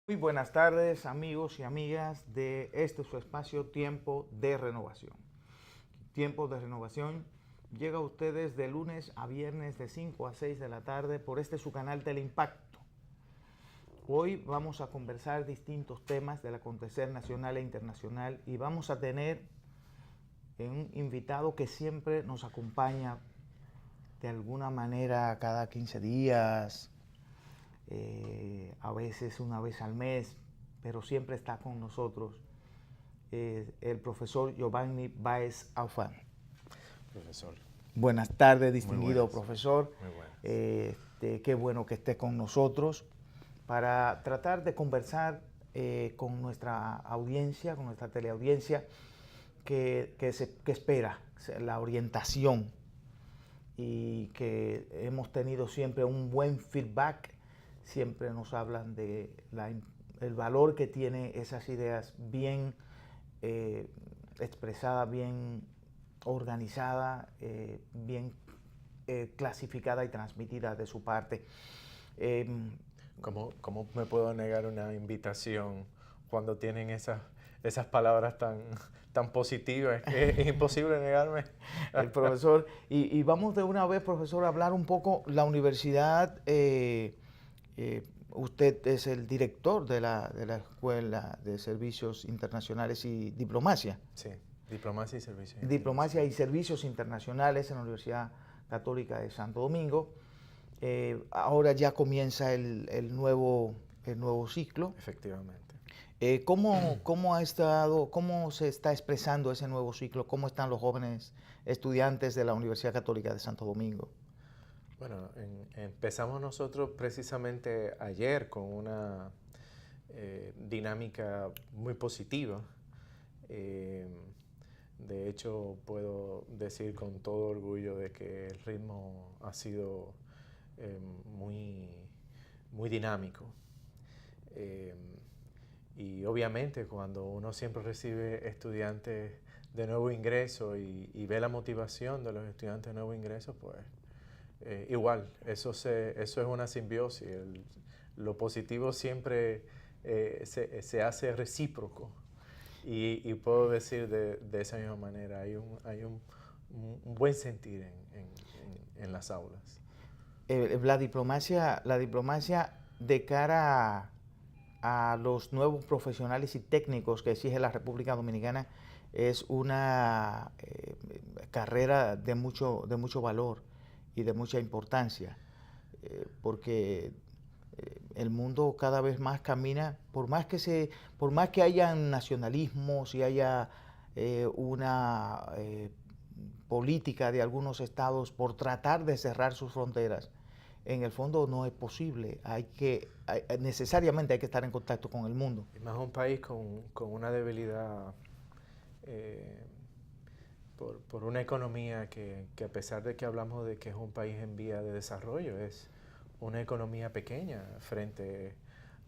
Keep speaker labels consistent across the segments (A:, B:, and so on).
A: Muy buenas tardes, amigos y amigas de su espacio Tiempo de Renovación. Tiempo de Renovación llega a ustedes de lunes a viernes de 5 a 6 de la tarde por su canal Teleimpacto. Hoy vamos a conversar distintos temas del acontecer nacional e internacional y vamos a tener un invitado que siempre nos acompaña de alguna manera cada 15 días, a veces una vez al mes, pero siempre está con nosotros, el profesor Giovanni Báez Aufán.
B: Profesor.
A: Buenas tardes, distinguido profesor.
B: Muy buenas.
A: Qué bueno que esté con nosotros para tratar de conversar con nuestra audiencia, con nuestra teleaudiencia, que espera la orientación y que hemos tenido siempre un buen feedback. Siempre nos hablan de el valor que tiene esas ideas bien expresadas, bien organizadas, bien clasificadas y transmitidas de su parte.
B: ¿Cómo me puedo negar una invitación cuando tienen esas palabras tan positivas? Es imposible negarme.
A: El profesor, y vamos de una vez, profesor, a hablar un poco. La universidad, usted es el director de la Escuela de Servicios Internacionales y Diplomacia.
B: Sí, Diplomacia y Servicios
A: Diplomacia y Servicios Internacionales en la Universidad Católica de Santo Domingo. Ahora ya comienza el nuevo ciclo.
B: Efectivamente.
A: ¿Cómo se está expresando ese nuevo ciclo? ¿Cómo están los jóvenes estudiantes de la Universidad Católica de Santo Domingo?
B: Bueno, empezamos nosotros precisamente ayer con una dinámica muy positiva. De hecho, puedo decir con todo orgullo de que el ritmo ha sido muy dinámico. Y obviamente cuando uno siempre recibe estudiantes de nuevo ingreso y ve la motivación de los estudiantes de nuevo ingreso, pues igual, eso es una simbiosis. Lo positivo siempre se hace recíproco. Y puedo decir de esa misma manera, hay un buen sentir en las aulas.
A: La diplomacia de cara a los nuevos profesionales y técnicos que exige la República Dominicana es una carrera de mucho valor y de mucha importancia, porque el mundo cada vez más camina, por más que haya nacionalismos y haya una política de algunos estados por tratar de cerrar sus fronteras, en el fondo no es posible. Necesariamente hay que estar en contacto con el mundo.
B: Y más un país con una debilidad por una economía que a pesar de que hablamos de que es un país en vía de desarrollo, es una economía pequeña frente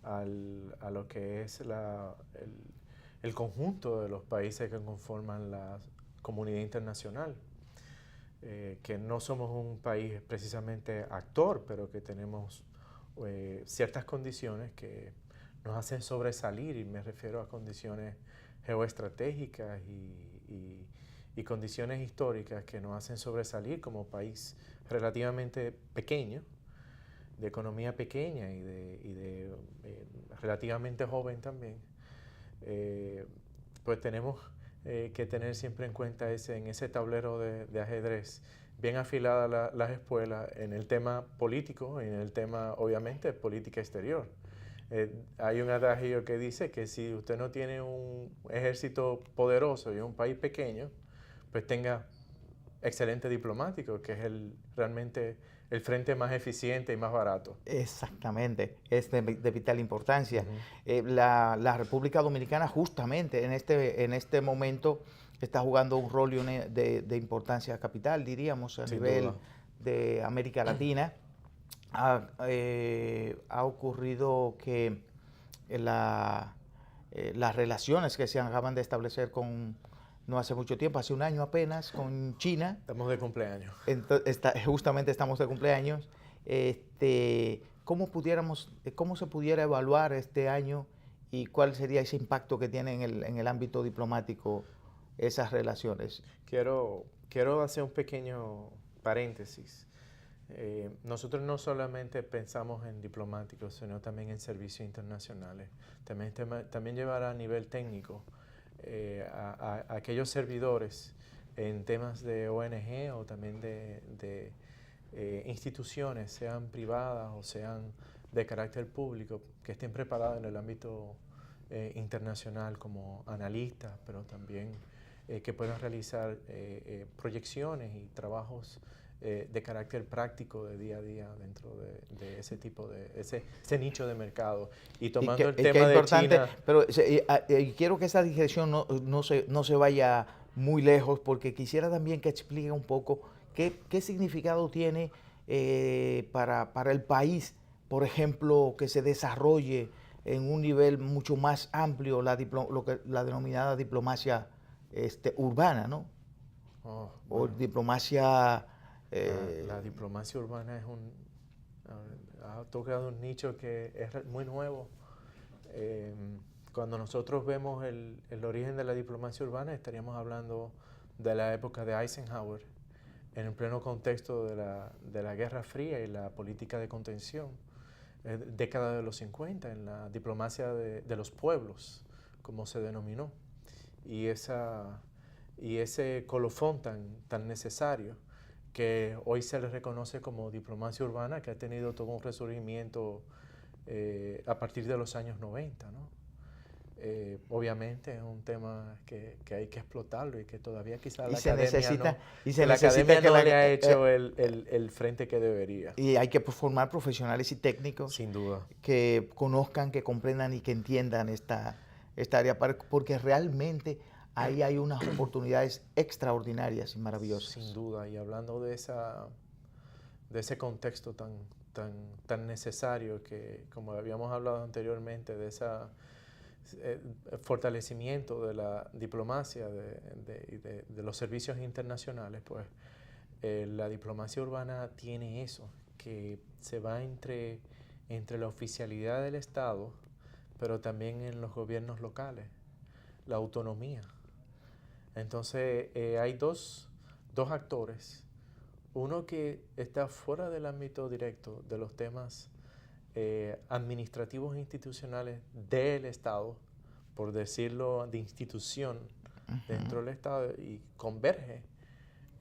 B: a lo que es el conjunto de los países que conforman la comunidad internacional. Que no somos un país precisamente actor, pero que tenemos ciertas condiciones que nos hacen sobresalir, y me refiero a condiciones geoestratégicas y condiciones históricas que nos hacen sobresalir como país relativamente pequeño, de economía pequeña y de relativamente joven también. Pues tenemos que tener siempre en cuenta en ese tablero de ajedrez bien afiladas las espuelas en el tema político y en el tema, obviamente, política exterior. Hay un adagio que dice que si usted no tiene un ejército poderoso y un país pequeño, pues tenga excelente diplomático, que es realmente el frente más eficiente y más barato.
A: Exactamente, es de vital importancia. La República Dominicana justamente en este momento está jugando un rol de importancia capital, diríamos, a nivel de América Latina. Ha ocurrido que las relaciones que se acaban de establecer no hace mucho tiempo, hace un año apenas, con China.
B: Estamos de cumpleaños.
A: Justamente estamos de cumpleaños. cómo se pudiera evaluar este año y cuál sería ese impacto que tiene en el ámbito diplomático esas relaciones?
B: Quiero hacer un pequeño paréntesis. Nosotros no solamente pensamos en diplomáticos, sino también en servicios internacionales. También llevar a nivel técnico a aquellos servidores en temas de ONG o también de instituciones, sean privadas o sean de carácter público, que estén preparados en el ámbito internacional como analistas, pero también que puedan realizar proyecciones y trabajos de carácter práctico de día a día dentro de ese tipo de, ese nicho de mercado. Y tomando el tema de China...
A: Pero quiero que esa digestión no se vaya muy lejos, porque quisiera también que explique un poco qué significado tiene para el país, por ejemplo, que se desarrolle en un nivel mucho más amplio la denominada diplomacia urbana, ¿no?
B: Oh,
A: O
B: bueno.
A: diplomacia...
B: La diplomacia urbana ha tocado un nicho que es muy nuevo. Cuando nosotros vemos el origen de la diplomacia urbana, estaríamos hablando de la época de Eisenhower, en el pleno contexto de la Guerra Fría y la política de contención, década de los 50, en la diplomacia de los pueblos, como se denominó, y ese colofón tan necesario que hoy se le reconoce como diplomacia urbana, que ha tenido todo un resurgimiento a partir de los años 90, ¿no? Obviamente es un tema que hay que explotarlo y que todavía quizás la academia no le ha hecho el frente que debería.
A: Y hay que formar profesionales y técnicos,
B: sin duda,
A: que conozcan, que comprendan y que entiendan esta área, porque realmente ahí hay unas oportunidades extraordinarias y maravillosas.
B: Sin duda, y hablando de ese contexto tan necesario que, como habíamos hablado anteriormente, de ese fortalecimiento de la diplomacia de los servicios internacionales, pues la diplomacia urbana tiene eso, que se va entre la oficialidad del Estado, pero también en los gobiernos locales, la autonomía. Entonces hay dos actores, uno que está fuera del ámbito directo de los temas administrativos e institucionales del Estado, por decirlo, de institución dentro del Estado, y converge,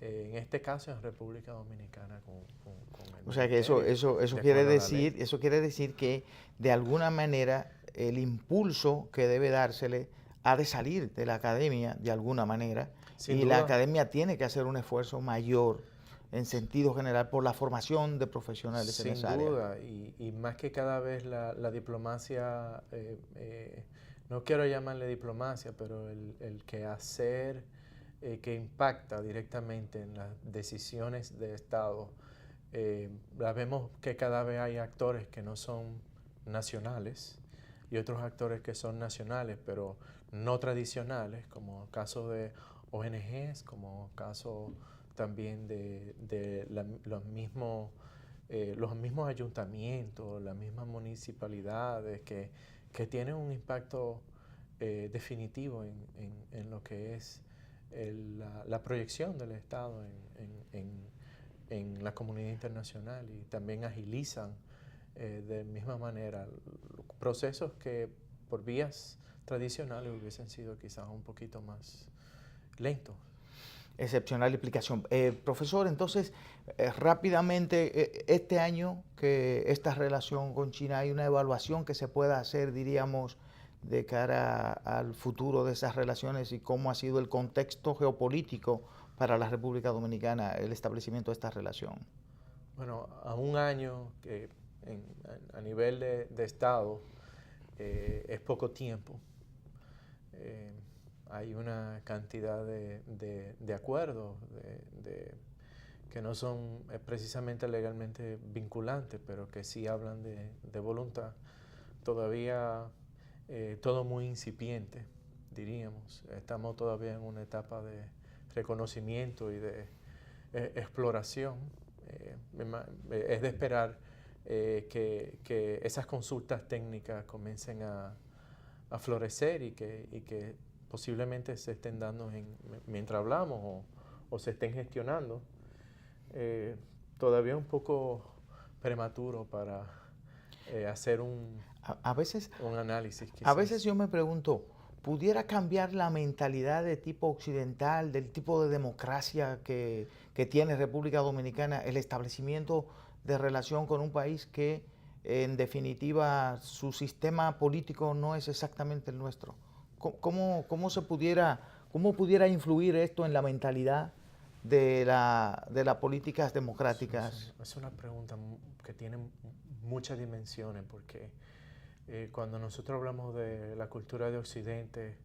B: en este caso en República Dominicana con el
A: O sea que eso quiere decir que de alguna manera el impulso que debe dársele ha de salir de la academia de alguna manera,
B: sin
A: y
B: duda.
A: La academia tiene que hacer un esfuerzo mayor en sentido general por la formación de profesionales en esa área.
B: Sin duda, y más que cada vez la diplomacia, no quiero llamarle diplomacia, pero el quehacer que impacta directamente en las decisiones de Estado, la vemos que cada vez hay actores que no son nacionales y otros actores que son nacionales, pero no tradicionales, como casos de ONGs, como casos también de los mismos ayuntamientos, las mismas municipalidades que tienen un impacto definitivo en lo que es la proyección del Estado en la comunidad internacional, y también agilizan de misma manera procesos que por vías tradicionales hubiesen sido quizás un poquito más lentos.
A: Excepcional explicación. Profesor, entonces, rápidamente, este año que esta relación con China, hay una evaluación que se pueda hacer, diríamos, de cara al futuro de esas relaciones y cómo ha sido el contexto geopolítico para la República Dominicana el establecimiento de esta relación.
B: Bueno, a un año que a nivel de Estado es poco tiempo. Hay una cantidad de acuerdos que no son precisamente legalmente vinculantes, pero que sí hablan de voluntad. Todavía todo muy incipiente, diríamos. Estamos todavía en una etapa de reconocimiento y de exploración. Es de esperar que esas consultas técnicas comiencen a florecer y que posiblemente se estén dando mientras hablamos o se estén gestionando. Todavía un poco prematuro para hacer un análisis. Quizás.
A: A veces yo me pregunto, ¿pudiera cambiar la mentalidad de tipo occidental, del tipo de democracia que tiene República Dominicana, el establecimiento de relación con un país que en definitiva su sistema político no es exactamente el nuestro? ¿Cómo pudiera influir esto en la mentalidad de las políticas democráticas?
B: Es una pregunta que tiene muchas dimensiones, porque cuando nosotros hablamos de la cultura de Occidente,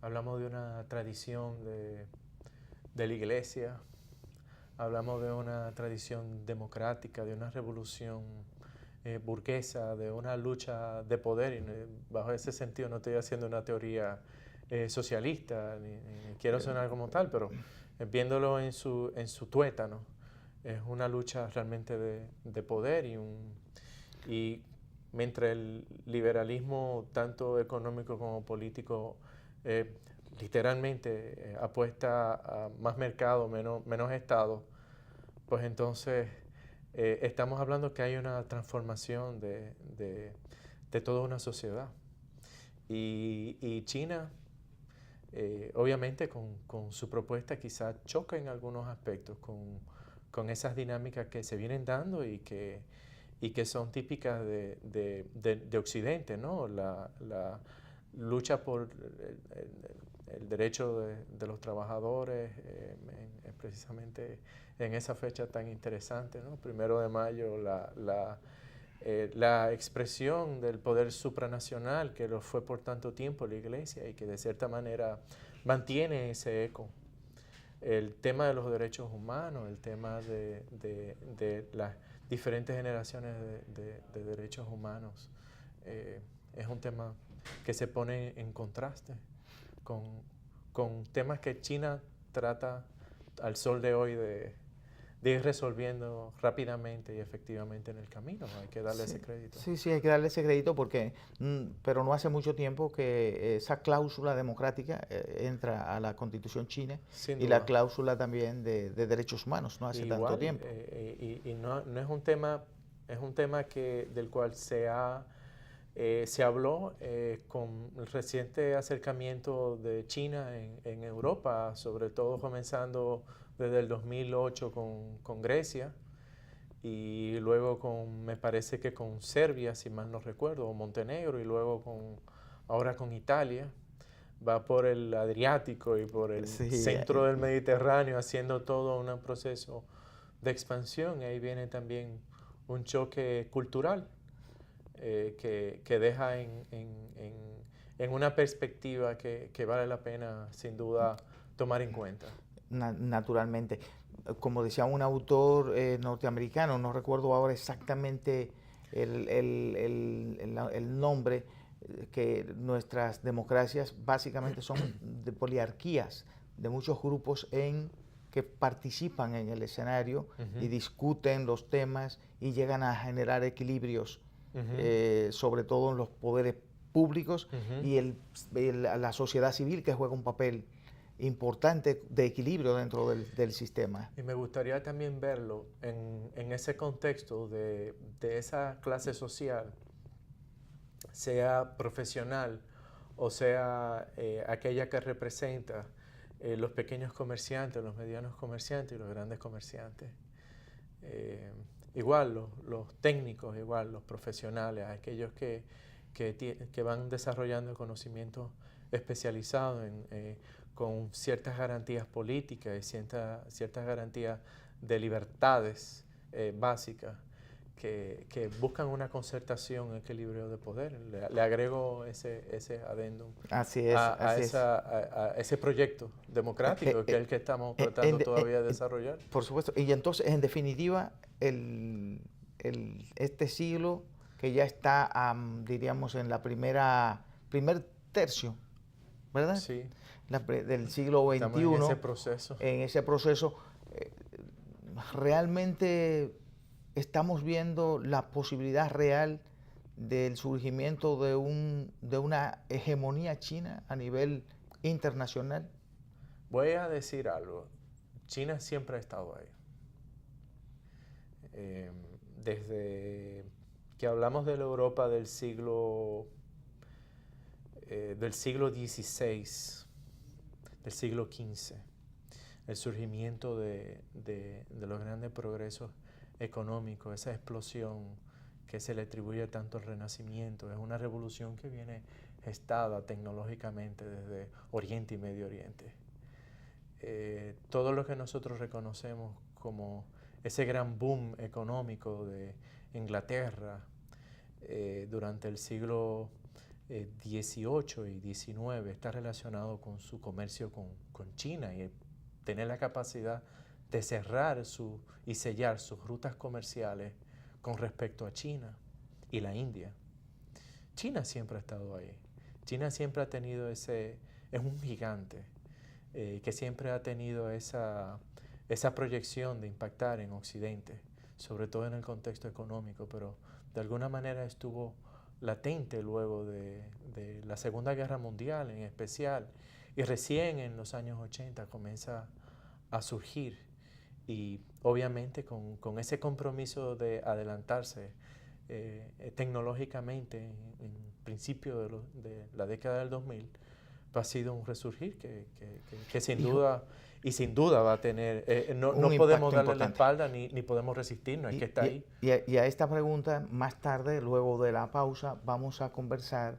B: hablamos de una tradición de la Iglesia, hablamos de una tradición democrática, de una revolución burguesa, de una lucha de poder, y bajo ese sentido no estoy haciendo una teoría socialista, ni quiero sonar como tal, pero viéndolo en su tuétano, es una lucha realmente de poder y mientras el liberalismo, tanto económico como político, literalmente apuesta a más mercado, menos Estado, pues entonces estamos hablando que hay una transformación de toda una sociedad. Y China, obviamente con su propuesta quizás choca en algunos aspectos con esas dinámicas que se vienen dando y que son típicas de Occidente, ¿no? La lucha por el derecho de los trabajadores, precisamente en esa fecha tan interesante, ¿no? 1 de mayo, la expresión del poder supranacional que lo fue por tanto tiempo la Iglesia y que de cierta manera mantiene ese eco. El tema de los derechos humanos, el tema de las diferentes generaciones de derechos humanos, es un tema que se pone en contraste con temas que China trata al sol de hoy de ir resolviendo rápidamente y efectivamente en el camino. Hay que darle ese crédito.
A: Sí, hay que darle ese crédito porque, pero no hace mucho tiempo que esa cláusula democrática entra a la Constitución china y la cláusula también de derechos humanos, no hace tanto tiempo.
B: Y no es un tema, del cual se habló con el reciente acercamiento de China en Europa, sobre todo comenzando desde el 2008 con Grecia y luego me parece que con Serbia, si mal no recuerdo, o Montenegro, y luego ahora con Italia. Va por el Adriático y por el centro del Mediterráneo, haciendo todo un proceso de expansión. Y ahí viene también un choque cultural que deja en una perspectiva que vale la pena, sin duda, tomar en cuenta.
A: Naturalmente. Como decía un autor norteamericano, no recuerdo ahora exactamente el nombre, que nuestras democracias básicamente son de poliarquías, de muchos grupos que participan en el escenario y discuten los temas y llegan a generar equilibrios, sobre todo en los poderes públicos y la sociedad civil, que juega un papel importante de equilibrio dentro del sistema.
B: Y me gustaría también verlo en ese contexto de esa clase social, sea profesional o sea aquella que representa los pequeños comerciantes, los medianos comerciantes y los grandes comerciantes. Igual los técnicos, igual los profesionales, aquellos que van desarrollando conocimientos especializados con ciertas garantías políticas y ciertas garantías de libertades básicas que buscan una concertación, un equilibrio de poder. Le agrego ese adendum a ese proyecto democrático que es el que estamos tratando todavía de desarrollar.
A: Por supuesto. Y entonces, en definitiva, este siglo que ya está, diríamos, en primer tercio, ¿verdad?
B: Sí.
A: Del siglo XXI.
B: Estamos en ese proceso.
A: En ese proceso, realmente estamos viendo la posibilidad real del surgimiento de una hegemonía china a nivel internacional?
B: Voy a decir algo. China siempre ha estado ahí. Desde que hablamos de la Europa del siglo XVI, del siglo XV, el surgimiento de los grandes progresos económicos, esa explosión que se le atribuye tanto al Renacimiento, es una revolución que viene gestada tecnológicamente desde Oriente y Medio Oriente. Todo lo que nosotros reconocemos como ese gran boom económico de Inglaterra durante el siglo XVIII y XIX está relacionado con su comercio con China y tener la capacidad de cerrar y sellar sus rutas comerciales con respecto a China y la India. China siempre ha estado ahí. China siempre ha tenido es un gigante que siempre ha tenido esa proyección de impactar en Occidente, sobre todo en el contexto económico, pero de alguna manera estuvo latente luego de la Segunda Guerra Mundial en especial, y recién en los años 80 comienza a surgir, y obviamente con ese compromiso de adelantarse tecnológicamente en principio de la década del 2000, ha sido un resurgir que sin duda va a tener, no podemos darle la espalda ni podemos resistirnos, es que está ahí.
A: Y a esta pregunta, más tarde, luego de la pausa, vamos a conversar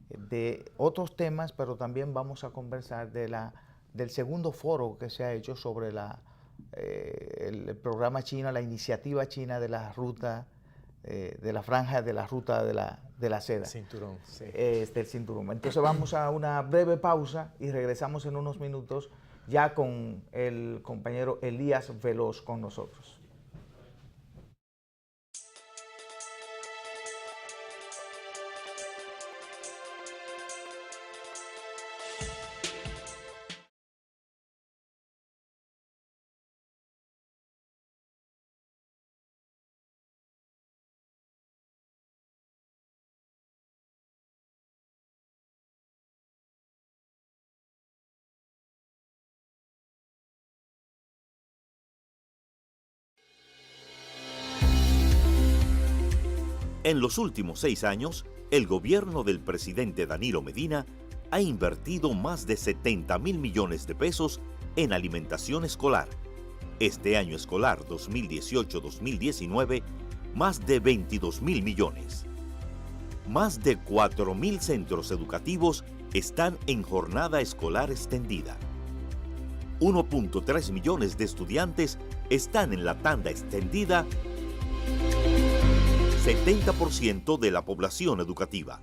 A: de otros temas, pero también vamos a conversar del segundo foro que se ha hecho sobre el programa chino, la iniciativa china de la ruta, de la franja de la ruta de la seda.
B: Cinturón, sí.
A: Del cinturón. Entonces vamos a una breve pausa y regresamos en unos minutos ya con el compañero Elías Veloz con nosotros.
C: En los últimos 6 años, el gobierno del presidente Danilo Medina ha invertido más de 70.000 millones de pesos en alimentación escolar. Este año escolar 2018-2019, más de 22.000 millones. Más de 4.000 centros educativos están en jornada escolar extendida. 1.3 millones de estudiantes están en la tanda extendida, 70% de la población educativa.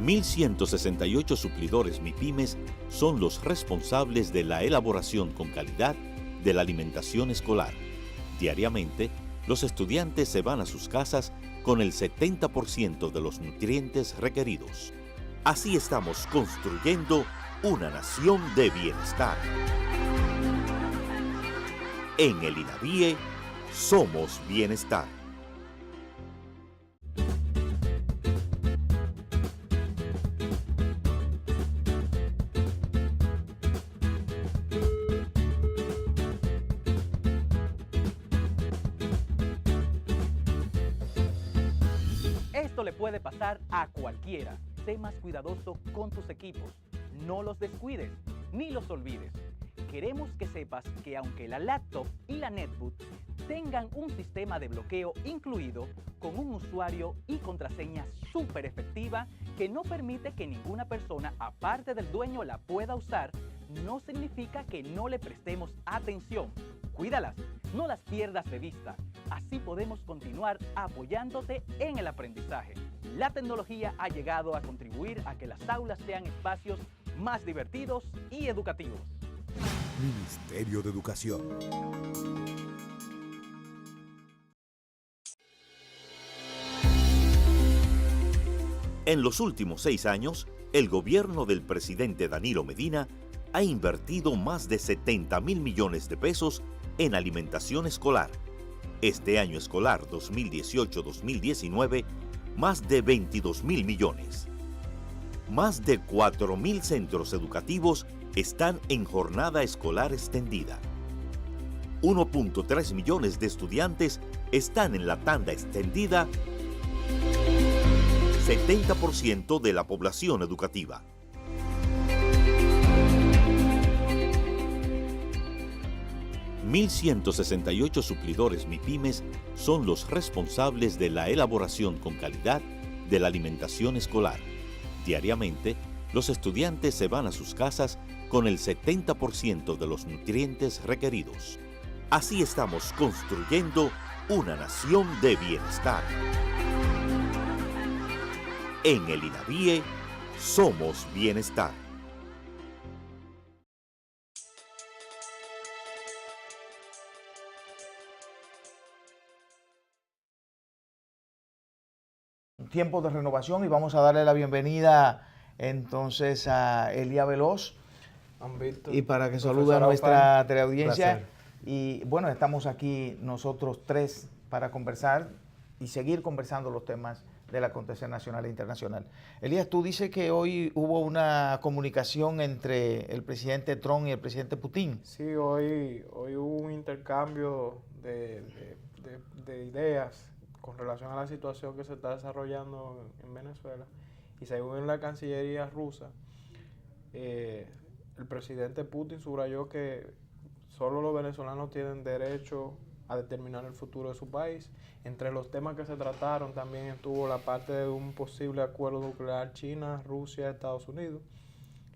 C: $1.168 suplidores MIPYMES son los responsables de la elaboración con calidad de la alimentación escolar. Diariamente, los estudiantes se van a sus casas con el 70% de los nutrientes requeridos. Así estamos construyendo una nación de bienestar. En el INAVIE somos bienestar.
D: Esto le puede pasar a cualquiera. Sé más cuidadoso con tus equipos. No los descuides ni los olvides. Queremos que sepas que aunque la laptop y la netbook tengan un sistema de bloqueo incluido con un usuario y contraseña súper efectiva que no permite que ninguna persona aparte del dueño la pueda usar, no significa que no le prestemos atención. Cuídalas, no las pierdas de vista. Así podemos continuar apoyándote en el aprendizaje. La tecnología ha llegado a contribuir a que las aulas sean espacios más divertidos y educativos.
E: Ministerio de Educación.
C: En los últimos 6 años, el gobierno del presidente Danilo Medina ha invertido más de 70.000 millones de pesos en alimentación escolar. Este año escolar 2018-2019, más de 22.000 millones. Más de 4.000 centros educativos están en jornada escolar extendida. 1.3 millones de estudiantes están en la tanda extendida, 70% de la población educativa. $1.168 suplidores MIPYMES son los responsables de la elaboración con calidad de la alimentación escolar. Diariamente, los estudiantes se van a sus casas con el 70% de los nutrientes requeridos. Así estamos construyendo una nación de bienestar. En el INAVIE, somos bienestar.
A: Tiempo de renovación, y vamos a darle la bienvenida entonces a Elías Veloz, y para que salude a nuestra teleaudiencia. Y bueno, estamos aquí nosotros tres para conversar y seguir conversando los temas del acontecer nacional e internacional. Elías, tú dices que hoy hubo una comunicación entre el presidente Trump y el presidente Putin.
F: Sí, hoy hubo un intercambio de ideas con relación a la situación que se está desarrollando en Venezuela. Y según la Cancillería rusa, el presidente Putin subrayó que solo los venezolanos tienen derecho a determinar el futuro de su país. Entre los temas que se trataron también estuvo la parte de un posible acuerdo nuclear China, Rusia, Estados Unidos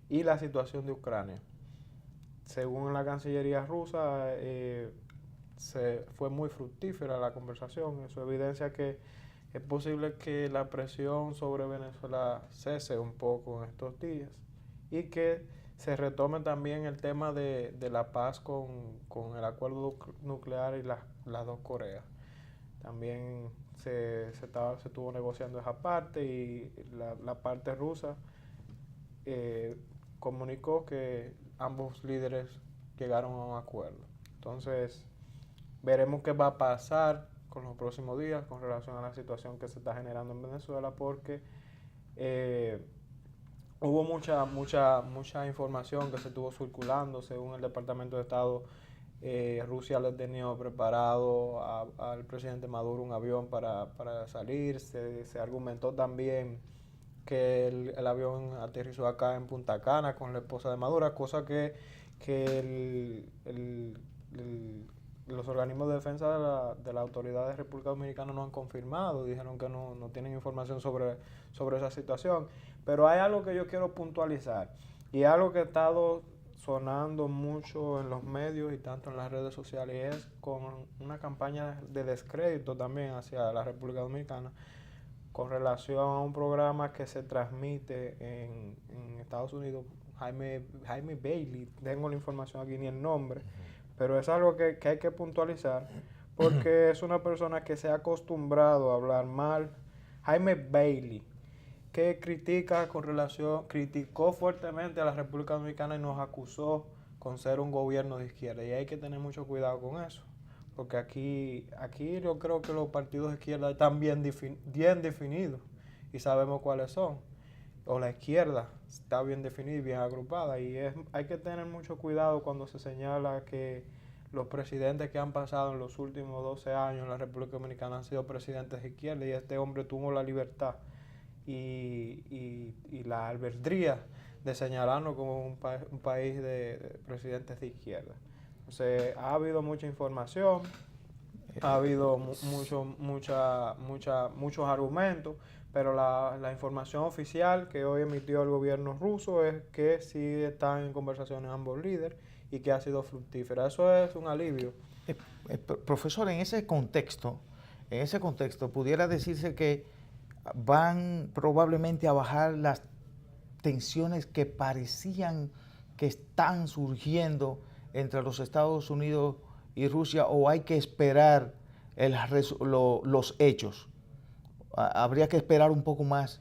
F: y la situación de Ucrania. Según la Cancillería rusa, fue muy fructífera la conversación. Eso evidencia que es posible que la presión sobre Venezuela cese un poco en estos días y que se retome también el tema de la paz con el acuerdo nuclear y las dos Coreas. También se estuvo negociando esa parte, y la parte rusa comunicó que ambos líderes llegaron a un acuerdo. Entonces, veremos qué va a pasar con los próximos días con relación a la situación que se está generando en Venezuela, porque hubo mucha información que se estuvo circulando. Según el Departamento de Estado, Rusia le tenía preparado al presidente Maduro un avión para salir. Se argumentó también que el avión aterrizó acá en Punta Cana con la esposa de Maduro, cosa que los organismos de defensa de la autoridad de República Dominicana no han confirmado. Dijeron que no tienen información sobre esa situación. Pero hay algo que yo quiero puntualizar, y algo que ha estado sonando mucho en los medios y tanto en las redes sociales, y es con una campaña de descrédito también hacia la República Dominicana con relación a un programa que se transmite en Estados Unidos. Jaime Bailey, tengo la información aquí, ni el nombre, pero es algo que hay que puntualizar, porque es una persona que se ha acostumbrado a hablar mal. Jaime Bailey, que criticó fuertemente a la República Dominicana y nos acusó con ser un gobierno de izquierda, y hay que tener mucho cuidado con eso, porque aquí yo creo que los partidos de izquierda están bien definidos y sabemos cuáles son, o la izquierda está bien definida y bien agrupada, y hay que tener mucho cuidado cuando se señala que los presidentes que han pasado en los últimos 12 años en la República Dominicana han sido presidentes de izquierda, y este hombre tuvo la libertad y la albedría de señalarnos como un país de presidentes de izquierda. Entonces, ha habido mucha información, ha habido muchos argumentos, pero la información oficial que hoy emitió el gobierno ruso es que sí están en conversaciones ambos líderes y que ha sido fructífera. Eso es un alivio.
A: Profesor, en ese contexto, pudiera decirse que van probablemente a bajar las tensiones que parecían que están surgiendo entre los Estados Unidos y Rusia, o hay que esperar los hechos. Habría que esperar un poco más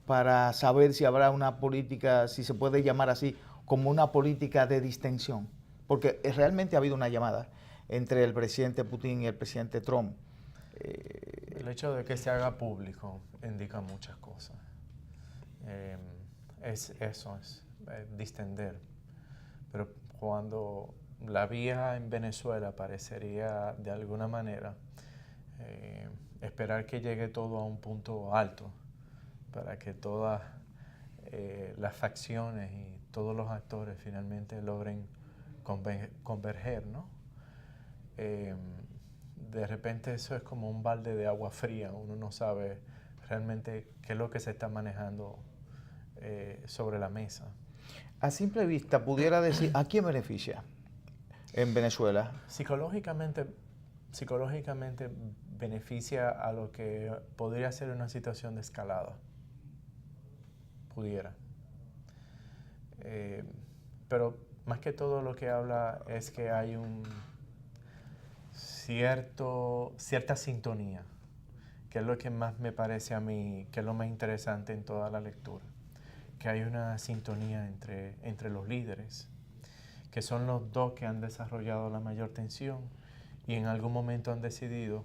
A: para saber si habrá una política, si se puede llamar así, como una política de distensión? Porque realmente ha habido una llamada entre el presidente Putin y el presidente Trump.
B: El hecho de que se haga público indica muchas cosas. Es distender. Pero cuando la vía en Venezuela parecería de alguna manera esperar que llegue todo a un punto alto para que todas las facciones y todos los actores finalmente logren converger, ¿no? De repente eso es como un balde de agua fría, uno no sabe realmente qué es lo que se está manejando sobre la mesa.
A: A simple vista, pudiera decir, ¿a quién beneficia en Venezuela?
B: Psicológicamente beneficia a lo que podría ser una situación de escalada. Pudiera. Pero más que todo lo que habla es que hay cierta sintonía, que es lo que más me parece a mí, que es lo más interesante en toda la lectura, que hay una sintonía entre los líderes, que son los dos que han desarrollado la mayor tensión y en algún momento han decidido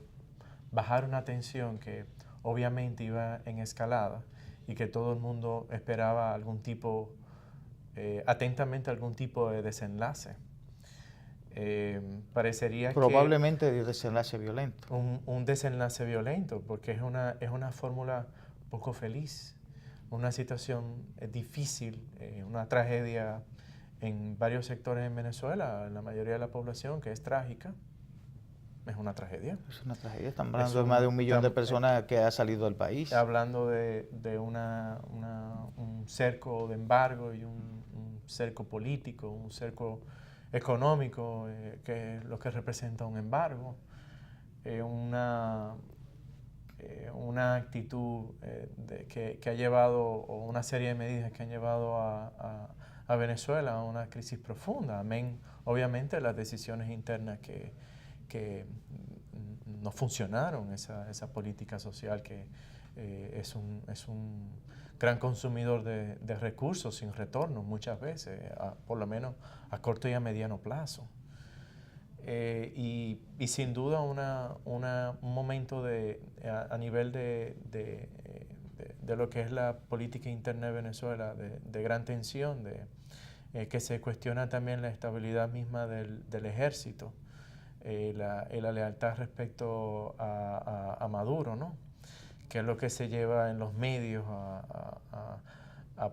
B: bajar una tensión que obviamente iba en escalada y que todo el mundo esperaba atentamente algún tipo de desenlace. Parecería
A: probablemente de desenlace violento.
B: Un desenlace violento, porque es una fórmula poco feliz, una situación difícil, una tragedia en varios sectores en Venezuela, en la mayoría de la población, que es trágica. Es una tragedia.
A: Es una tragedia. Estamos hablando de más de 1 millón de personas que ha salido del país.
B: Hablando de un cerco de embargo y un cerco político, un cerco económico, que es lo que representa un embargo, una actitud que ha llevado, o una serie de medidas que han llevado a Venezuela a una crisis profunda. Amén, obviamente, las decisiones internas que no funcionaron, esa política social que es un gran consumidor de recursos sin retorno muchas veces, por lo menos a corto y a mediano plazo. Y sin duda un momento a nivel de lo que es la política interna de Venezuela, de gran tensión, que se cuestiona también la estabilidad misma del ejército. La lealtad respecto a Maduro, ¿no? Que es lo que se lleva en los medios a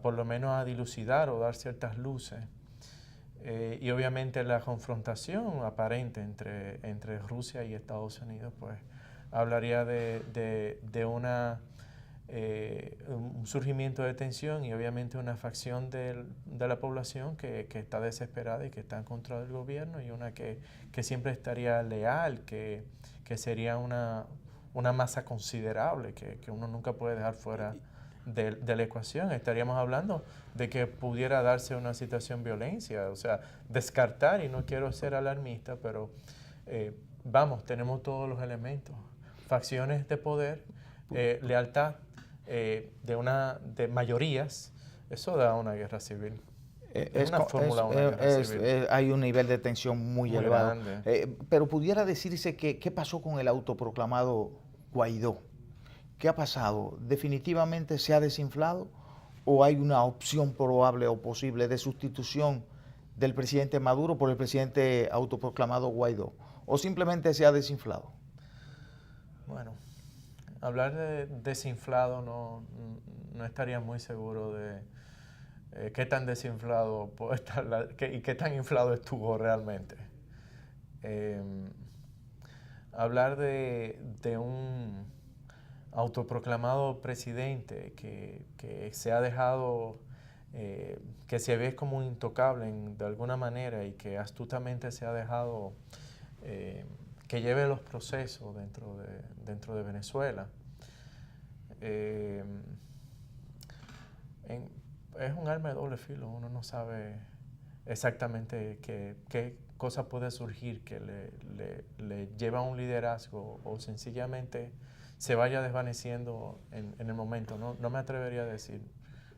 B: por lo menos a dilucidar o dar ciertas luces. Y obviamente la confrontación aparente entre Rusia y Estados Unidos, pues hablaría de un surgimiento de tensión y obviamente una facción de la población que está desesperada y que está en contra del gobierno, y una que siempre estaría leal, que sería una masa considerable que uno nunca puede dejar fuera de la ecuación. Estaríamos hablando de que pudiera darse una situación de violencia, o sea, descartar, y no quiero ser alarmista, pero tenemos todos los elementos: facciones de poder, lealtad, de mayorías. Eso da una guerra civil. Es una fórmula de una guerra civil.
A: Hay un nivel de tensión muy elevado. Pero pudiera decirse que, ¿qué pasó con el autoproclamado Guaidó? ¿Qué ha pasado? ¿Definitivamente se ha desinflado o hay una opción probable o posible de sustitución del presidente Maduro por el presidente autoproclamado Guaidó? ¿O simplemente se ha desinflado?
B: Bueno, hablar de desinflado no estaría muy seguro de qué tan desinflado puede estar y qué tan inflado estuvo realmente. Hablar de un autoproclamado presidente que se ha dejado, que se ve como intocable de alguna manera, y que astutamente se ha dejado que lleve los procesos dentro de Venezuela. Es un arma de doble filo. Uno no sabe exactamente qué cosa puede surgir que le lleva a un liderazgo, o sencillamente se vaya desvaneciendo en el momento. No me atrevería a decir.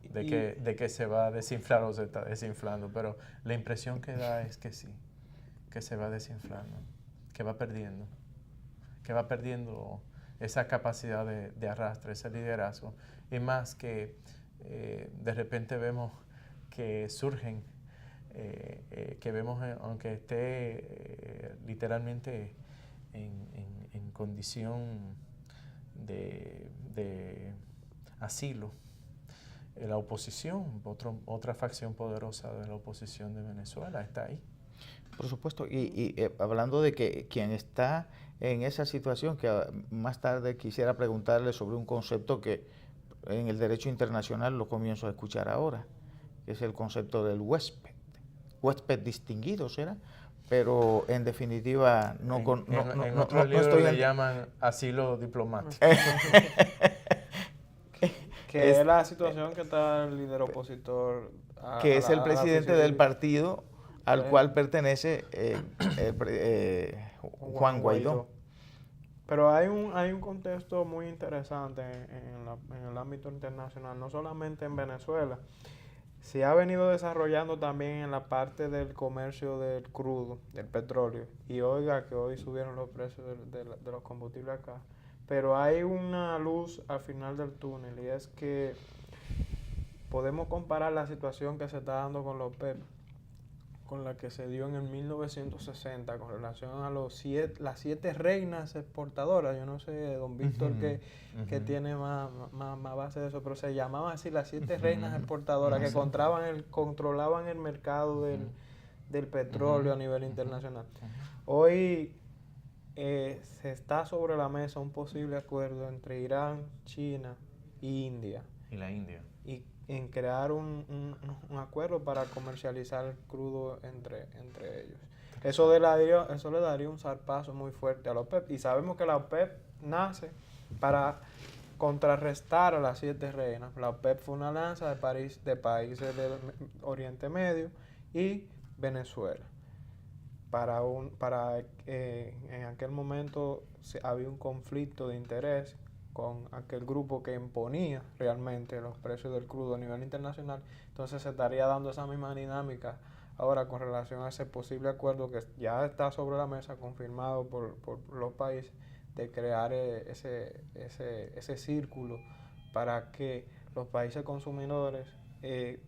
B: de que se va a desinflar o se está desinflando, pero la impresión que da es que sí, que se va desinflando, que va perdiendo esa capacidad de arrastre, ese liderazgo, y más que de repente vemos que surgen, que vemos, aunque esté literalmente en condición de asilo, la oposición, otra facción poderosa de la oposición de Venezuela está ahí.
A: Por supuesto, y hablando de que quien está en esa situación, que más tarde quisiera preguntarle sobre un concepto que en el derecho internacional lo comienzo a escuchar ahora, que es el concepto del huésped distinguido, ¿será? Pero en definitiva
B: En otros libros
A: estoy
B: le llaman asilo diplomático.
F: Que es la situación que está el líder opositor.
A: Que es el presidente del partido al cual pertenece Juan Guaidó.
F: Pero hay un contexto muy interesante en el ámbito internacional, no solamente en Venezuela. Se ha venido desarrollando también en la parte del comercio del crudo, del petróleo. Y oiga que hoy subieron los precios de los combustibles acá. Pero hay una luz al final del túnel, y es que podemos comparar la situación que se está dando con la OPEP con la que se dio en el 1960 con relación a las 7 reinas exportadoras. Yo no sé, don Víctor, que tiene más base de eso, pero se llamaban así las 7 reinas exportadoras que controlaban el mercado del petróleo a nivel internacional. Hoy se está sobre la mesa un posible acuerdo entre Irán, China e India.
B: Y la India.
F: Y en crear un acuerdo para comercializar el crudo entre ellos. Eso le daría un zarpazo muy fuerte a la OPEP. Y sabemos que la OPEP nace para contrarrestar a las 7 reinas. La OPEP fue una alianza de países del Oriente Medio y Venezuela. En aquel momento había un conflicto de interés con aquel grupo que imponía realmente los precios del crudo a nivel internacional. Entonces se estaría dando esa misma dinámica ahora con relación a ese posible acuerdo que ya está sobre la mesa, confirmado por los países, de crear ese círculo para que los países consumidores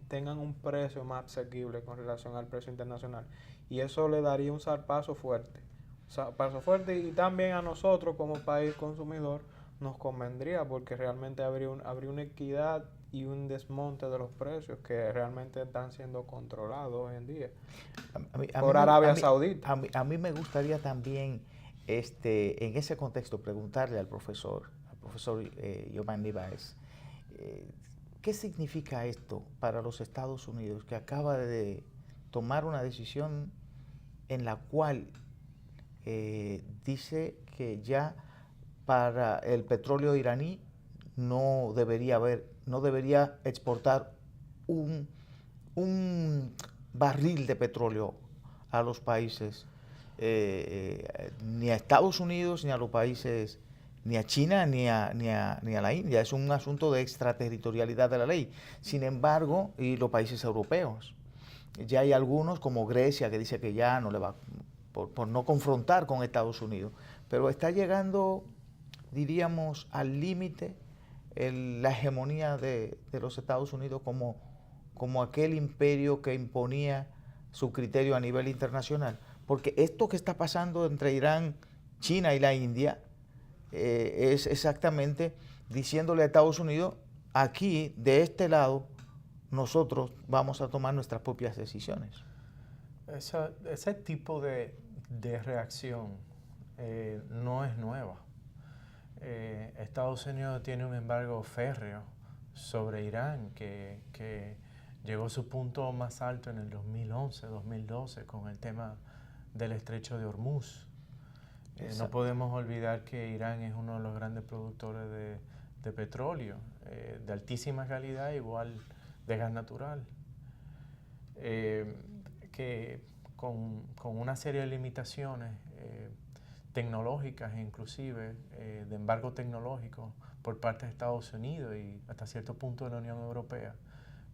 F: tengan un precio más asequible con relación al precio internacional. Y eso le daría un zarpazo fuerte. Y también a nosotros como país consumidor nos convendría, porque realmente habría una equidad y un desmonte de los precios que realmente están siendo controlados hoy en día por Arabia Saudita.
A: A mí me gustaría también en ese contexto preguntarle al profesor Giovanni Báez, ¿qué significa esto para los Estados Unidos, que acaba de tomar una decisión en la cual dice que ya para el petróleo iraní no debería exportar un barril de petróleo a los países, ni a Estados Unidos, ni a los países, ni a China, ni a la India? Es un asunto de extraterritorialidad de la ley. Sin embargo, y los países europeos, ya hay algunos como Grecia que dice que ya no le va, por no confrontar con Estados Unidos, pero está llegando, diríamos, al límite la hegemonía de los Estados Unidos como aquel imperio que imponía su criterio a nivel internacional. Porque esto que está pasando entre Irán, China y la India es exactamente diciéndole a Estados Unidos, aquí, de este lado, nosotros vamos a tomar nuestras propias decisiones.
B: Ese tipo de reacción no es nueva. Estados Unidos tiene un embargo férreo sobre Irán que llegó a su punto más alto en el 2011-2012 con el tema del estrecho de Hormuz. No podemos olvidar que Irán es uno de los grandes productores de petróleo, de altísima calidad, igual de gas natural, que con una serie de limitaciones tecnológicas, inclusive de embargo tecnológico por parte de Estados Unidos y hasta cierto punto de la Unión Europea,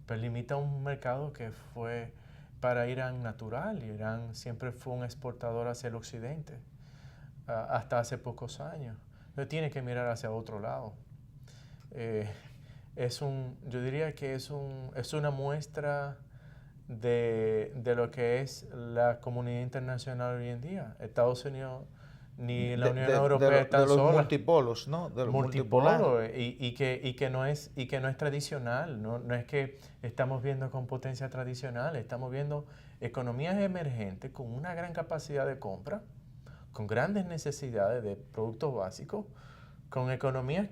B: pues limita un mercado que fue para Irán natural. Irán siempre fue un exportador hacia el occidente, hasta hace pocos años. Entonces tiene que mirar hacia otro lado. Yo diría que es una muestra de lo que es la comunidad internacional hoy en día. Estados Unidos ni la Unión Europea están solas.
A: De los multipolos, ¿no? De los
B: Multipolos y que no es tradicional. No es que estamos viendo con potencia tradicional, estamos viendo economías emergentes con una gran capacidad de compra, con grandes necesidades de productos básicos, con economías,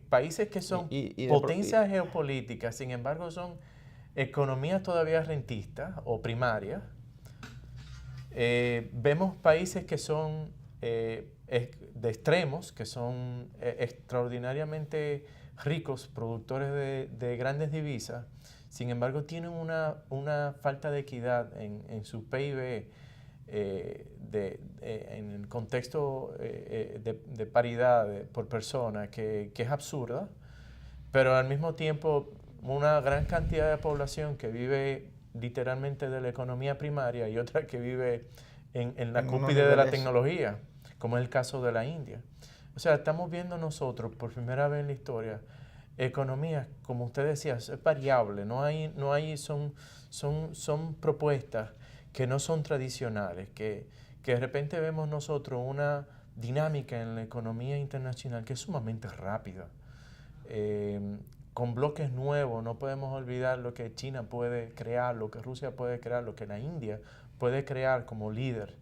B: países que son potencias geopolíticas, sin embargo son economías todavía rentistas o primarias. Vemos países que son de extremos, que son extraordinariamente ricos, productores de grandes divisas, sin embargo tienen una falta de equidad en su PIB, en el contexto de paridad por persona, que es absurda, pero al mismo tiempo una gran cantidad de población que vive literalmente de la economía primaria y otra que vive en la cúspide de la tecnología, como es el caso de la India. O sea, estamos viendo nosotros por primera vez en la historia economías, como usted decía, es variable, son propuestas que no son tradicionales, que de repente vemos nosotros una dinámica en la economía internacional que es sumamente rápida. Con bloques nuevos, no podemos olvidar lo que China puede crear, lo que Rusia puede crear, lo que la India puede crear como líder.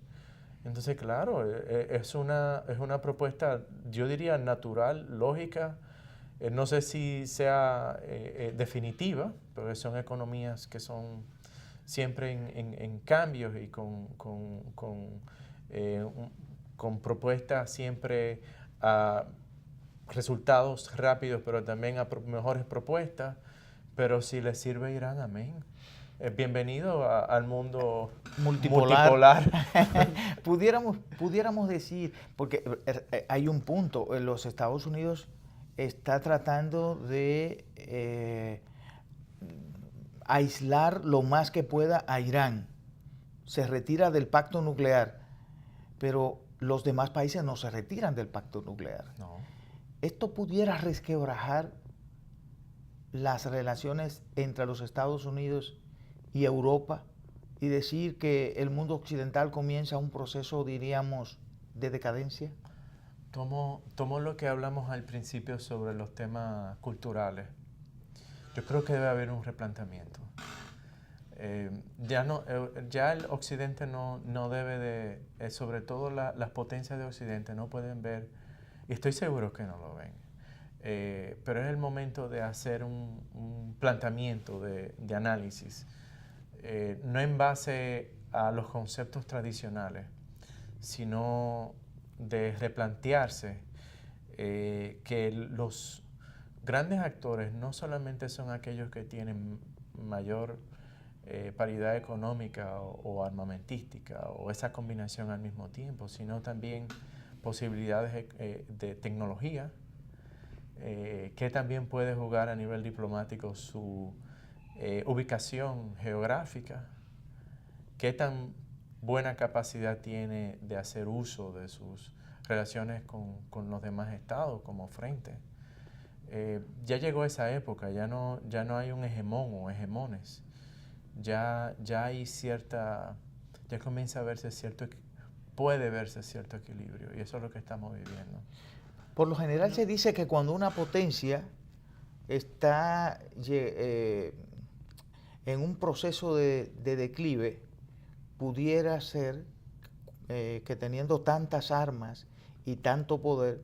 B: Entonces, claro, es una propuesta, yo diría, natural, lógica. No sé si sea definitiva, pero son economías que son siempre en cambios y con propuestas siempre a resultados rápidos, pero también a mejores propuestas. Pero si les sirve a Irán, amén. Bienvenido al mundo multipolar.
A: Pudiéramos decir, porque hay un punto, los Estados Unidos está tratando de aislar lo más que pueda a Irán. Se retira del pacto nuclear, pero los demás países no se retiran del pacto nuclear.
B: No.
A: ¿Esto pudiera resquebrajar las relaciones entre los Estados Unidos y Europa y decir que el mundo occidental comienza un proceso, diríamos, de decadencia?
B: Tomo lo que hablamos al principio sobre los temas culturales. Yo creo que debe haber un replanteamiento. Ya el Occidente no debe de, sobre todo las potencias de Occidente no pueden ver, y estoy seguro que no lo ven, pero es el momento de hacer un planteamiento de análisis, no en base a los conceptos tradicionales, sino de replantearse que los grandes actores no solamente son aquellos que tienen mayor paridad económica o armamentística o esa combinación al mismo tiempo, sino también posibilidades de tecnología, que también puede jugar a nivel diplomático su ubicación geográfica, qué tan buena capacidad tiene de hacer uso de sus relaciones con los demás estados como frente. Ya llegó esa época, ya no hay un hegemón o hegemones, ya hay ya comienza a verse puede verse cierto equilibrio, y eso es lo que estamos viviendo.
A: Por lo general se dice que cuando una potencia está en un proceso de declive, pudiera ser que teniendo tantas armas y tanto poder,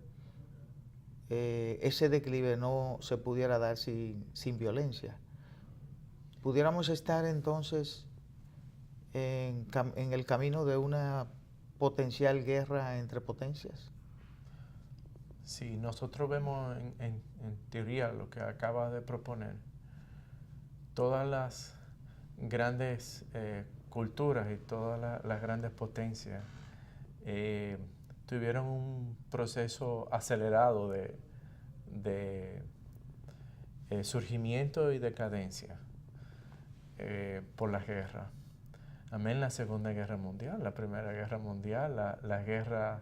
A: ese declive no se pudiera dar sin violencia. ¿Pudiéramos estar entonces en el camino de una potencial guerra entre potencias?
B: Sí, nosotros vemos en teoría lo que acaba de proponer. Todas las grandes culturas y todas las grandes potencias tuvieron un proceso acelerado de surgimiento y decadencia. por la guerra. Amén la Segunda Guerra Mundial, la Primera Guerra Mundial, la guerra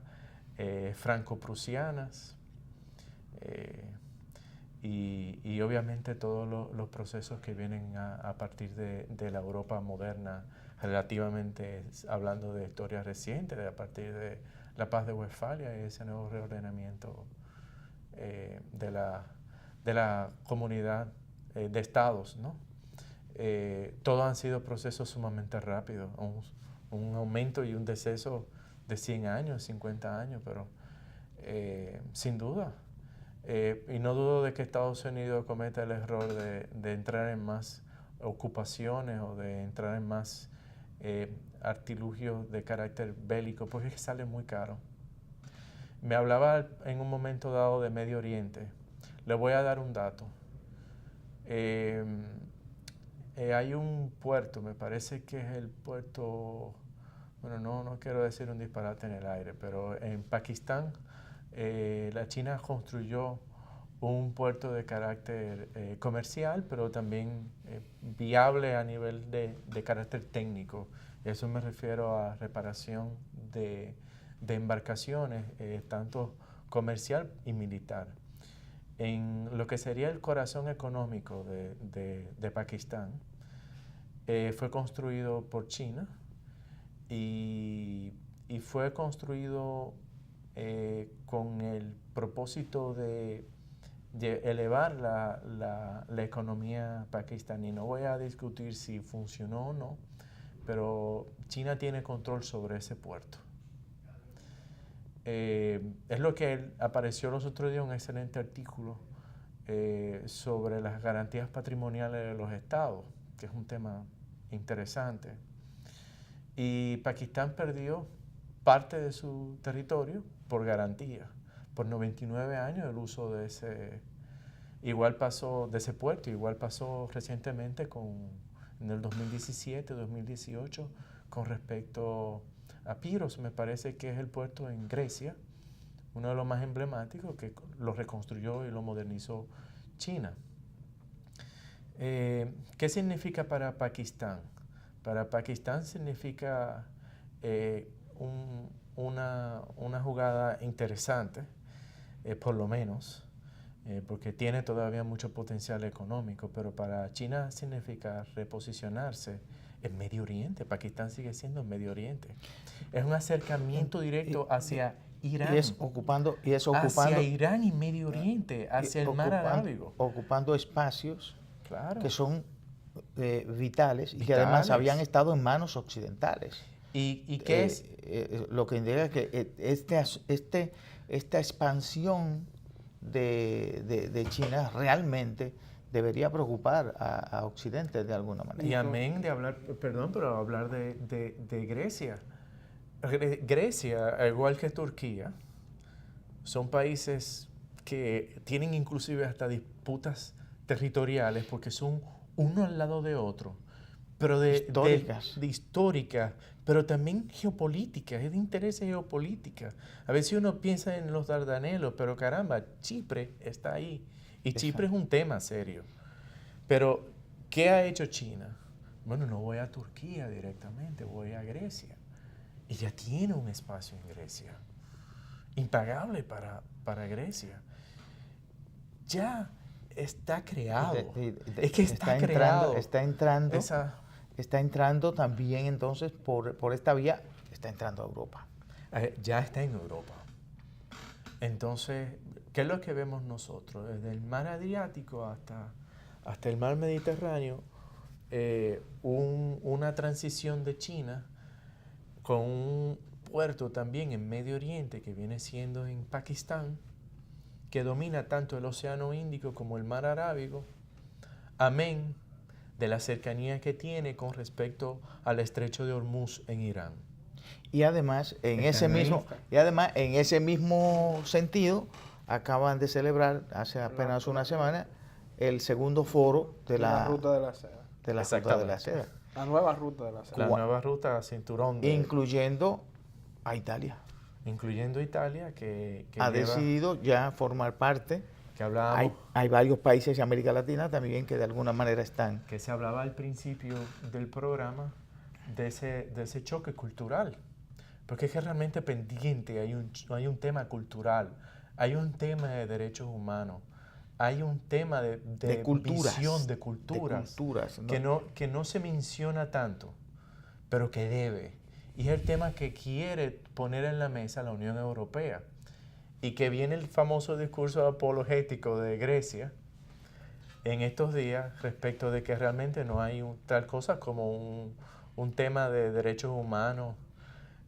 B: franco-prusianas y obviamente todos los procesos que vienen a partir de la Europa moderna, relativamente hablando de historia reciente, a partir de la Paz de Westfalia y ese nuevo reordenamiento de la comunidad de estados, ¿no? Todos han sido procesos sumamente rápidos, un aumento y un deceso de 100 años, 50 años, pero sin duda. Y no dudo de que Estados Unidos cometa el error de entrar en más ocupaciones o de entrar en más artilugios de carácter bélico, porque es que sale muy caro. Me hablaba en un momento dado de Medio Oriente. Le voy a dar un dato. Hay un puerto, me parece que es el puerto, bueno, no quiero decir un disparate en el aire, pero en Pakistán la China construyó un puerto de carácter comercial, pero también viable a nivel de carácter técnico. Eso me refiero a reparación de embarcaciones, tanto comercial y militar. En lo que sería el corazón económico de Pakistán, fue construido por China y fue construido con el propósito de elevar la economía pakistaní. No voy a discutir si funcionó o no, pero China tiene control sobre ese puerto. Es lo que apareció los otros días, un excelente artículo sobre las garantías patrimoniales de los estados, que es un tema interesante. Y Pakistán perdió parte de su territorio por garantía, por 99 años el uso de ese puerto. Igual pasó recientemente en el 2017, 2018, con respecto a Piros, me parece que es el puerto en Grecia, uno de los más emblemáticos, que lo reconstruyó y lo modernizó China. ¿Qué significa para Pakistán? Para Pakistán significa una jugada interesante, por lo menos, porque tiene todavía mucho potencial económico, pero para China significa reposicionarse en Medio Oriente. Pakistán sigue siendo en Medio Oriente. Es un acercamiento directo hacia Irán.
A: Y es ocupando
B: hacia Irán y Medio Oriente, hacia el mar Arábigo.
A: Ocupando espacios
B: claro,
A: que son vitales y que además habían estado en manos occidentales.
B: ¿Y qué es?
A: Lo que indica que esta expansión de China realmente debería preocupar a Occidente de alguna manera.
B: Y amén de hablar, perdón, pero hablar de Grecia. Grecia, al igual que Turquía, son países que tienen inclusive hasta disputas territoriales porque son uno al lado de otro, pero históricas, pero también geopolíticas, es de interés geopolítica. A veces uno piensa en los Dardanelos, pero caramba, Chipre está ahí. Y Chipre es un tema serio. Pero, ¿qué ha hecho China? Bueno, no voy a Turquía directamente, voy a Grecia. Y ya tiene un espacio en Grecia. Impagable para Grecia. Ya está creado. Es que está creado.
A: Está entrando también entonces por esta vía, está entrando a Europa.
B: Ya está en Europa. Entonces, ¿qué es lo que vemos nosotros? Desde el mar Adriático hasta el mar Mediterráneo, una transición de China con un puerto también en Medio Oriente que viene siendo en Pakistán, que domina tanto el Océano Índico como el mar Arábigo, amén de la cercanía que tiene con respecto al estrecho de Hormuz en Irán.
A: Y además, en ese mismo sentido, acaban de celebrar hace apenas una semana el segundo foro de la
F: ruta de la seda.
A: De la ruta de la seda.
F: La nueva ruta de la seda.
B: La nueva ruta cinturón de...
A: Incluyendo a Italia.
B: Incluyendo Italia, que
A: ha decidido ya formar parte
B: que hablábamos,
A: hay varios países de América Latina también que de alguna manera están.
B: que se hablaba al principio del programa de ese choque cultural, porque es que realmente pendiente hay un tema cultural, hay un tema de derechos humanos, hay un tema de
A: culturas,
B: visión de culturas,
A: ¿no?
B: que no se menciona tanto, pero que debe. Y es el tema que quiere poner en la mesa la Unión Europea. Y que viene el famoso discurso apologético de Grecia en estos días respecto de que realmente no hay tal cosa como un tema de derechos humanos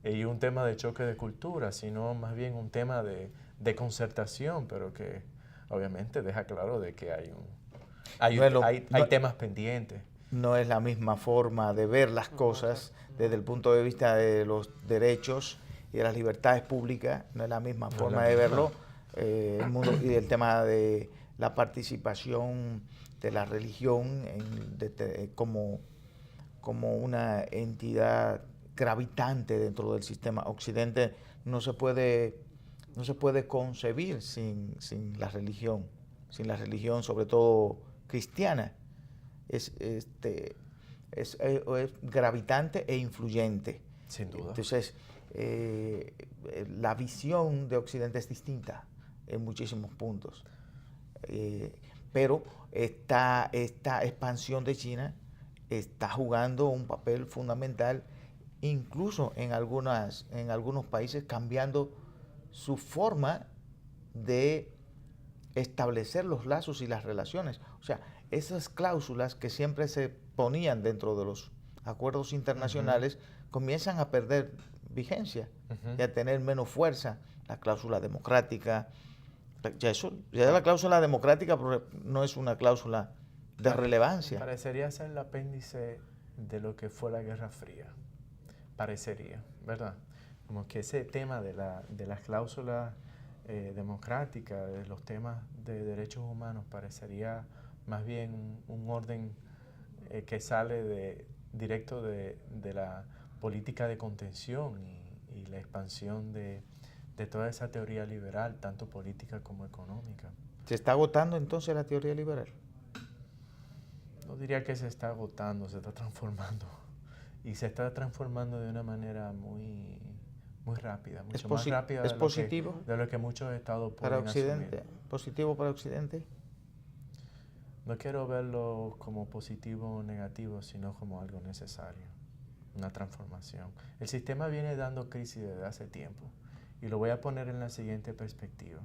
B: y un tema de choque de cultura, sino más bien un tema de concertación, pero que obviamente deja claro de que hay temas pendientes.
A: No es la misma forma de ver las cosas desde el punto de vista de los derechos y de las libertades públicas, no es la misma forma de verlo, el mundo, y el tema de la participación de la religión como una entidad gravitante dentro del sistema. Occidente no se puede concebir sin la religión sobre todo cristiana. Es gravitante e influyente.
B: Sin duda.
A: Entonces, la visión de Occidente es distinta en muchísimos puntos. Pero esta expansión de China está jugando un papel fundamental, incluso en algunos países, cambiando su forma de establecer los lazos y las relaciones. O sea, esas cláusulas que siempre se ponían dentro de los acuerdos internacionales comienzan a perder vigencia y a tener menos fuerza. La cláusula democrática, ya la cláusula democrática no es una cláusula de relevancia.
B: Parecería ser el apéndice de lo que fue la Guerra Fría. Parecería, ¿verdad? Como que ese tema de las cláusulas democráticas, de los temas de derechos humanos, parecería más bien un orden que sale directo de la política de contención y la expansión de toda esa teoría liberal, tanto política como económica.
A: ¿Se está agotando entonces la teoría liberal?
B: No diría que se está agotando, se está transformando. Y se está transformando de una manera muy rápida, mucho más rápida de lo que muchos estados pueden
A: para Occidente,
B: asumir.
A: ¿Positivo para Occidente?
B: No quiero verlo como positivo o negativo, sino como algo necesario, una transformación. El sistema viene dando crisis desde hace tiempo y lo voy a poner en la siguiente perspectiva.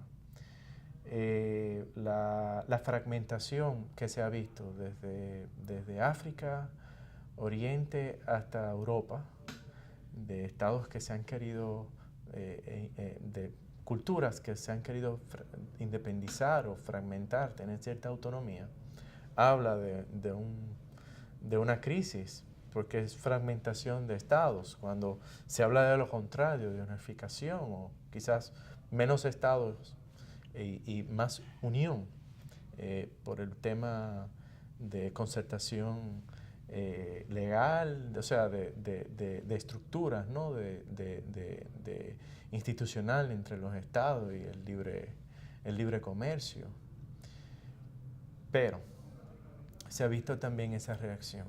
B: La fragmentación que se ha visto desde África, Oriente hasta Europa, de estados que se han querido, de culturas que se han querido independizar o fragmentar, tener cierta autonomía, habla de una crisis, porque es fragmentación de estados. Cuando se habla de lo contrario, de unificación o quizás menos estados y más unión por el tema de concertación legal, o sea, de estructuras, ¿no? de institucional entre los estados y el libre comercio. Pero se ha visto también esa reacción.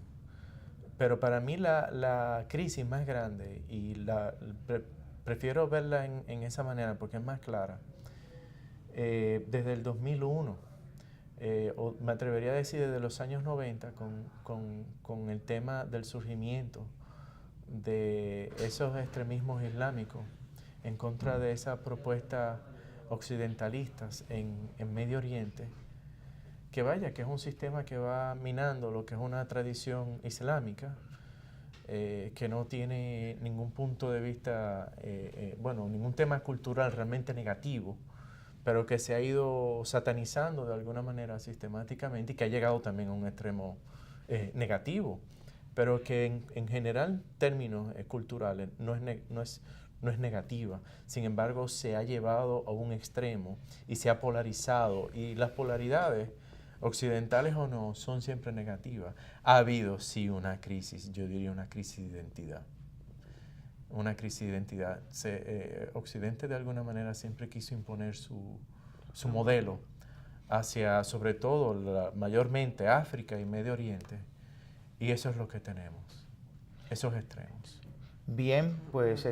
B: Pero para mí la crisis más grande, y prefiero verla en esa manera porque es más clara, desde el 2001, o me atrevería a decir desde los años 90, con el tema del surgimiento de esos extremismos islámicos en contra de esas propuestas occidentalistas en Medio Oriente, que vaya, que es un sistema que va minando lo que es una tradición islámica, que no tiene ningún punto de vista, ningún tema cultural realmente negativo, pero que se ha ido satanizando de alguna manera sistemáticamente y que ha llegado también a un extremo negativo, pero que en general, términos culturales, no es negativa. Sin embargo, se ha llevado a un extremo y se ha polarizado, y las polaridades, occidentales o no, son siempre negativas. Ha habido, sí, una crisis, yo diría una crisis de identidad. Una crisis de identidad. Occidente de alguna manera siempre quiso imponer su modelo hacia sobre todo mayormente África y Medio Oriente, y eso es lo que tenemos, esos extremos.
A: Bien, pues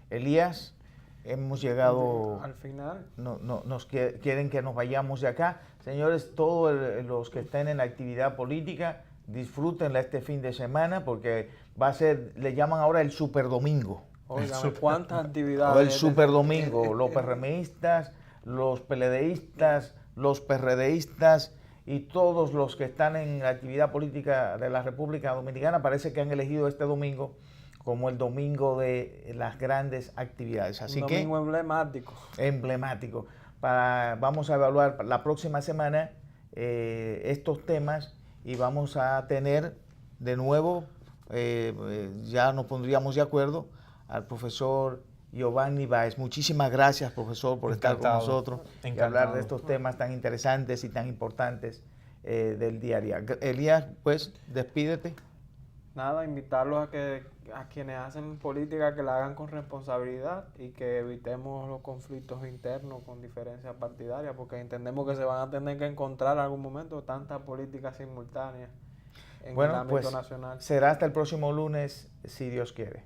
A: Elías, hemos llegado
F: Al final,
A: nos quieren que nos vayamos de acá. Señores, todos los que estén en actividad política, disfrútenla este fin de semana porque va a ser, le llaman ahora el Super Domingo.
F: oigan, ¿cuántas actividades?
A: O el Super Domingo, los PRMistas, los PLDistas, los PRDistas y todos los que están en la actividad política de la República Dominicana parece que han elegido este domingo como el domingo de las grandes actividades. Así
F: Un
A: que
F: domingo emblemático.
A: emblemático. Vamos a evaluar la próxima semana estos temas y vamos a tener de nuevo, ya nos pondríamos de acuerdo, al profesor Giovanni Báez. Muchísimas gracias, profesor, por estar con nosotros y hablar de estos temas tan interesantes y tan importantes del día a día. Elías, pues, despídete.
F: Nada, invitarlos a quienes hacen política que la hagan con responsabilidad y que evitemos los conflictos internos con diferencias partidarias, porque entendemos que se van a tener que encontrar en algún momento tantas políticas simultáneas en el ámbito nacional.
A: Será hasta el próximo lunes, si Dios quiere.